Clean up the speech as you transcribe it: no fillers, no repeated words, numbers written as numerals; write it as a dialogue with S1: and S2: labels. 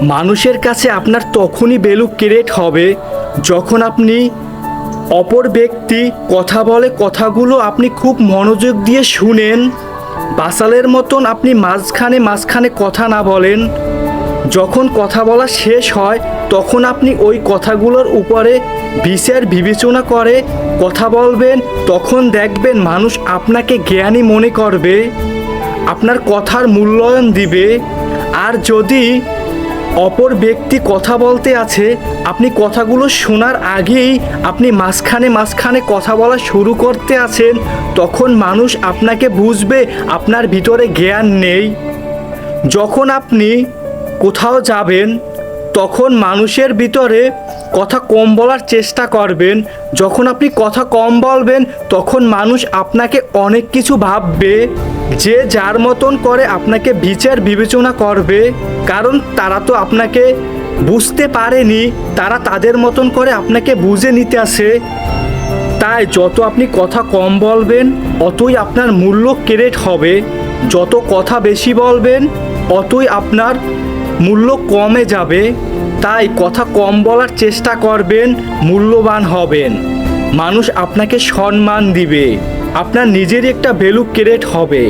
S1: মানুষের কাছে আপনার তখনই ভ্যালু ক্রিয়েট হবে যখন আপনি অপর ব্যক্তি কথা বলে, কথাগুলো আপনি খুব মনোযোগ দিয়ে শুনেন, বাচালের মতন আপনি মাঝখানে কথা না বলেন। যখন কথা বলা শেষ হয় তখন আপনি ওই কথাগুলোর উপরে বিচার বিবেচনা করে কথা বলবেন। তখন দেখবেন মানুষ আপনাকে জ্ঞানী মনে করবে, আপনার কথার মূল্যায়ন দিবে। আর যদি অপর ব্যক্তি কথা বলতে আছে, আপনি কথাগুলো শোনার আগেই আপনি মাঝখানে কথা বলা শুরু করতে আছেন, তখন মানুষ আপনাকে বুঝবে আপনার ভিতরে জ্ঞান নেই। যখন আপনি কোথাও যাবেন তখন মানুষের ভিতরে কথা কম বলার চেষ্টা করবেন। যখন আপনি কথা কম বলবেন তখন মানুষ আপনাকে অনেক কিছু ভাববে, যে যার মতন করে আপনাকে বিচার বিবেচনা করবে। কারণ তারা তো আপনাকে বুঝতে পারেনি, তারা তাদের মতন করে আপনাকে বুঝে নিতে আসে। তাই যত আপনি কথা কম বলবেন অতই আপনার মূল্য ক্রিয়েট হবে, যত কথা বেশি বলবেন অতই আপনার মূল্য কমে যাবে। তাই কথা কম বলার চেষ্টা করবেন, মূল্যবান হবেন, মানুষ আপনাকে সম্মান দিবে, আপনার নিজেরই একটা ভ্যালু ক্রিয়েট হবে।